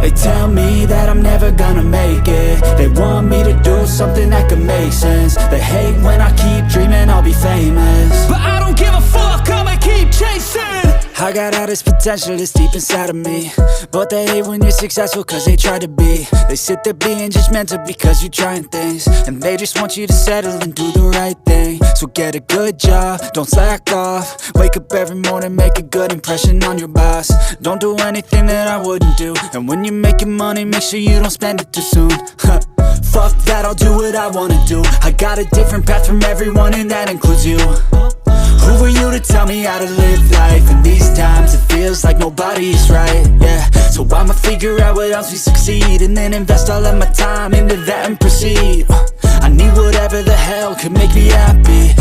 They tell me that I'm never gonna make it. They want me to do something that could make sense. They hate when I keep dreaming I'll be famous, but I don't give a fuck, I'ma keep chasing. I got all this potential that's deep inside of me, but they hate when you're successful cause they try to be. They sit there being judgmental because you're trying things, and they just want you to settle and do the right thing. So get a good job, don't slack off. Wake up every morning, make a good impression on your boss. Don't do anything that I wouldn't do, and when you're making money, make sure you don't spend it too soon. Fuck that, I'll do what I wanna do. I got a different path from everyone, and that includes you. Who are you to tell me how to live life? In these times it feels like nobody's right, yeah. So I'ma figure out what else we succeed, and then invest all of my time into that and proceed. I need whatever the hell could make me happy.